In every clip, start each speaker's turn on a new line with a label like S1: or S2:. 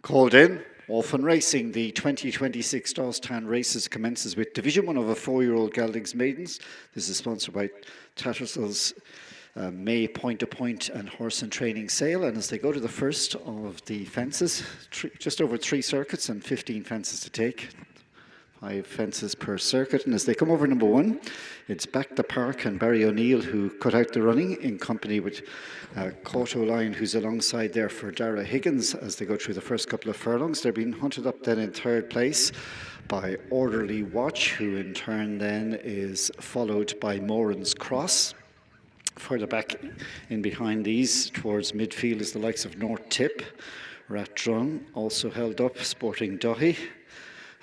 S1: Called in, off and racing. The 2026 Dawstown races commences with Division 1 of a 4-year-old Geldings Maidens. This is sponsored by Tattersalls, May point-to-point and horse and training sale. And as they go to the first of the fences, just over 3 circuits and 15 fences to take. 5 fences per circuit, and as they come over number 1, it's Back the Park and Barry O'Neill who cut out the running in company with Coto Line, who's alongside there for Dara Higgins as they go through the first couple of furlongs. They're being hunted up then in 3rd place by Orderly Watch, who in turn then is followed by Moran's Cross. Further back in behind these towards midfield is the likes of North Tip, Ratdrum also held up, Sporting Dahi.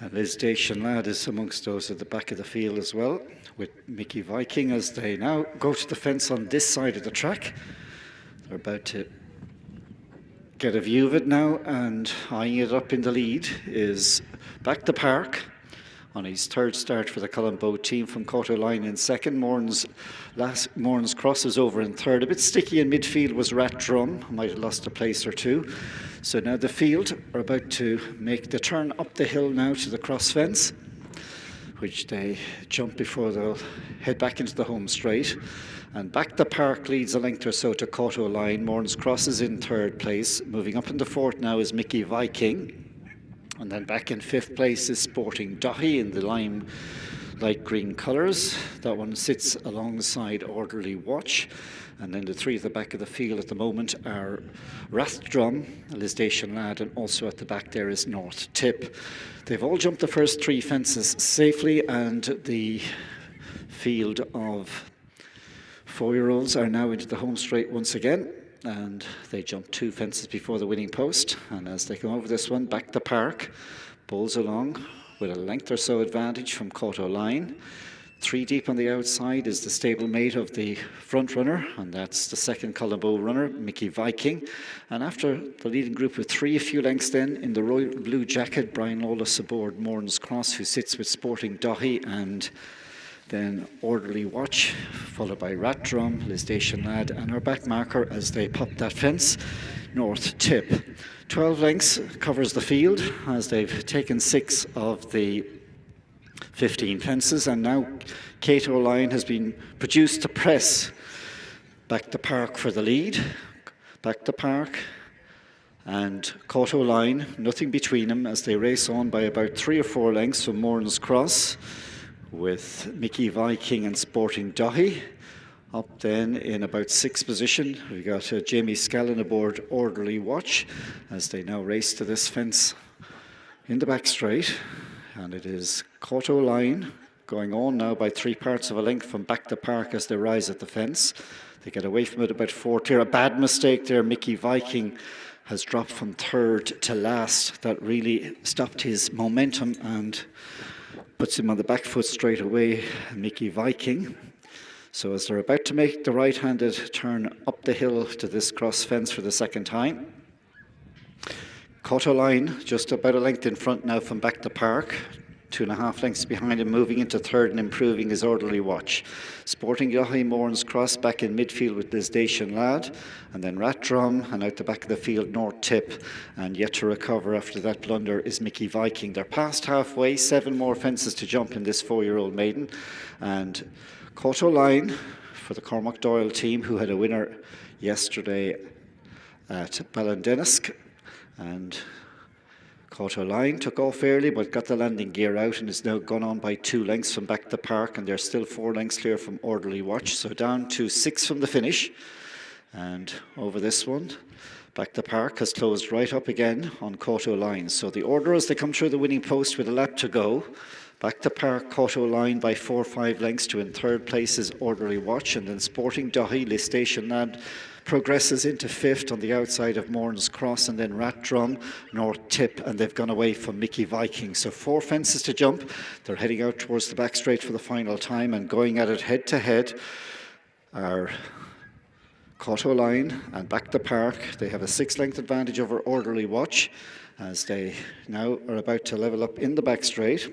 S1: And Liz Dacian Lad is amongst those at the back of the field as well, with Mickey Viking as they now go to the fence on this side of the track. They're about to get a view of it now, and eyeing it up in the lead is Back the Park on his 3rd start for the Colombo team from Coto Line in 2nd. Moran's Cross is over in 3rd. A bit sticky in midfield was Rat Drum, might have lost a place or 2. So now the field are about to make the turn up the hill now to the cross fence, which they jump before they'll head back into the home straight. And Back the Park leads a length or so to Coto Line. Moran's Cross is in 3rd place. Moving up into 4th now is Mickey Viking. And then back in 5th place is Sporting Dahi in the lime light green colours. That one sits alongside Orderly Watch. And then the 3 at the back of the field at the moment are Rathdrum, Liz Dacian Lad, and also at the back there is North Tip. They've all jumped the first 3 fences safely, and the field of 4-year-olds are now into the home straight once again. And they jump 2 fences before the winning post. And as they come over this one, Back the Park bowls along with a length or so advantage from Coto Line. 3 deep on the outside is the stablemate of the front runner, and that's the 2nd Colombo runner, Mickey Viking. And after the leading group of 3, a few lengths then, in the royal blue jacket, Brian Lawless aboard Moran's Cross, who sits with Sporting Dahi, and then Orderly Watch, followed by Rat Drum, Liz Dacian Lad, and our back marker as they pop that fence, North Tip. 12 lengths covers the field as they've taken 6 of the 15 fences, and now Cato Line has been produced to press Back the Park for the lead. Back the Park and Coto Line, nothing between them as they race on by about 3 or 4 lengths from Moran's Cross, with Mickey Viking and Sporting Dahi. Up then in about 6th position, we've got Jamie Scallon aboard Orderly Watch as they now race to this fence in the back straight. And it is Coto Line going on now by 3 parts of a length from Back the Park as they rise at the fence. They get away from it about 4 clear. A bad mistake there. Mickey Viking has dropped from 3rd to last. That really stopped his momentum and puts him on the back foot straight away, Mickey Viking. So as they're about to make the right-handed turn up the hill to this cross fence for the 2nd time, Coto Line just about a length in front now from Back the Park, 2.5 lengths behind him, moving into 3rd and improving his Orderly Watch. Sporting Dahi, Moran's Cross back in midfield with Liz Dacian Lad, and then Rat Drum, and out the back of the field North Tip, and yet to recover after that blunder is Mickey Viking. They're past halfway, 7 more fences to jump in this 4-year-old maiden, and Coto Line for the Cormac Doyle team, who had a winner yesterday at Ballindennisk. And Coto Line took off early but got the landing gear out and is now gone on by 2 lengths from Back the Park, and they're still 4 lengths clear from Orderly Watch, so down to 6 from the finish. And over this one, Back the Park has closed right up again on Coto Line. So the order as they come through the winning post with a lap to go: Back the Park, Coto Line by 4 or 5 lengths to in 3rd place is Orderly Watch, and then Sporting Dahi, Liz Dacian Lad progresses into 5th on the outside of Moran's Cross, and then Rat Drum, North Tip, and they've gone away from Mickey Viking. So 4 fences to jump. They're heading out towards the back straight for the final time, and going at it head to head are Coto Line and Back the Park. They have a 6-length advantage over Orderly Watch as they now are about to level up in the back straight.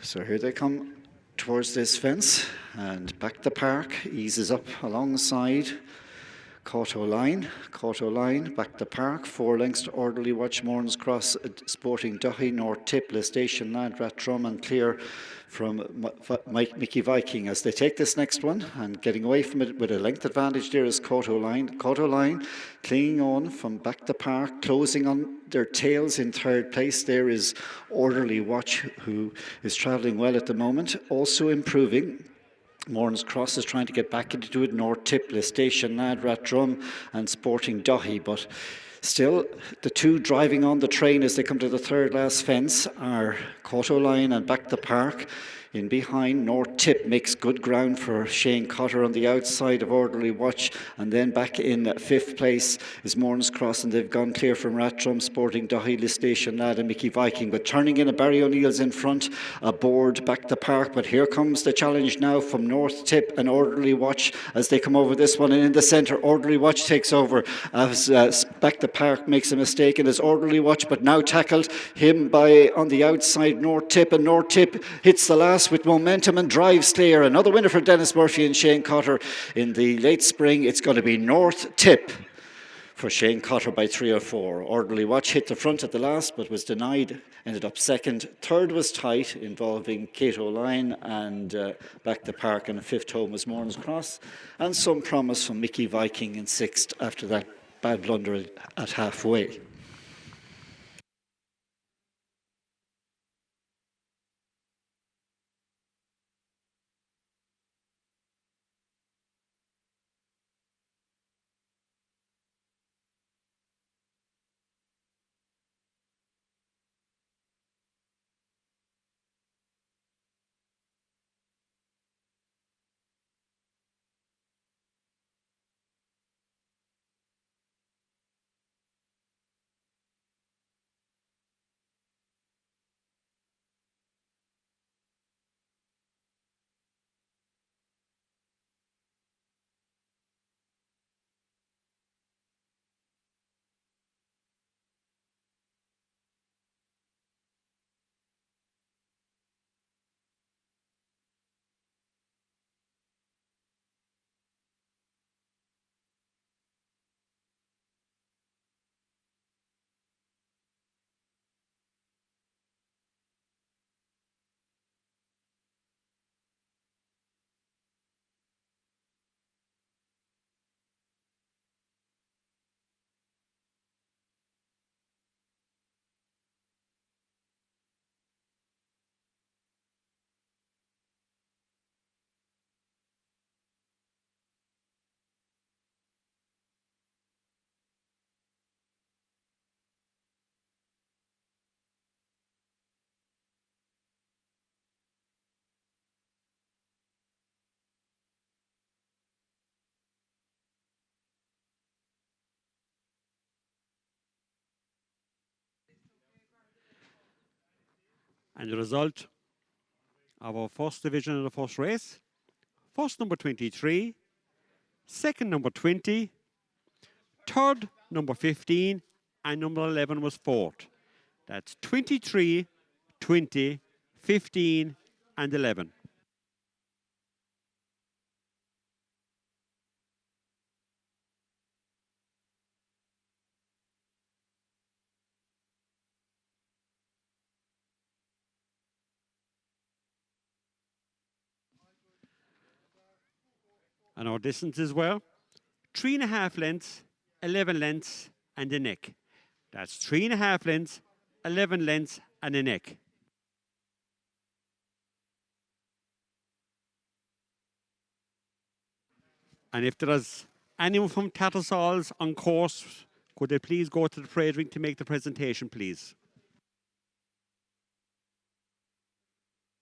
S1: So here they come towards this fence, and Back the Park eases up alongside Caught O'Line, back to park, 4 lengths to Orderly Watch, Morns Cross, Sporting Duhy, North Tip, Station Lad, Ratdrum, and clear from Mickey Viking as they take this next one, and getting away from it with a length advantage there is Caught O'Line. Caught O'Line clinging on from back to park, closing on their tails in third place. There is Orderly Watch, who is travelling well at the moment, also improving. Morns Cross is trying to get back into it. North Tip, Station Lad, Ratdrum, and Sporting Duhy. But still, the two driving on the train as they come to the third last fence are Caught O'Line and back to park. In behind, North Tip makes good ground for Shane Cotter on the outside of Orderly Watch, and then back in fifth place is Morns Cross, and they've gone clear from Ratdrum, Sporting Duhy, Station Lad, and Mickey Viking. But turning in, a Barry O'Neill's in front, aboard back to park. But here comes the challenge now from North Tip and Orderly Watch as they come over this one, and in the centre, Orderly Watch takes over as back to park makes a mistake, and it's Orderly Watch, but now tackled him by on the outside North Tip, and North Tip hits the last with momentum and drives clear. Another winner for Dennis Murphy and Shane Cotter in the late spring. It's going to be North Tip for Shane Cotter by 3 or 4. Orderly Watch hit the front at the last but was denied, ended up second. Third was tight, involving Kate O'Line and back to park, and fifth home was Morns Cross, and some promise from Mickey Viking in sixth after that bad blunder at halfway.
S2: And the result of our first division in the first race: first number 23, second number 20, third number 15, and number 11 was fourth. That's 23, 20, 15, and 11. And our distances were 3.5 lengths, 11 lengths, and a neck. That's 3.5 lengths, 11 lengths, and a neck. And if there is anyone from Tattersalls on course, could they please go to the parade ring to make the presentation, please?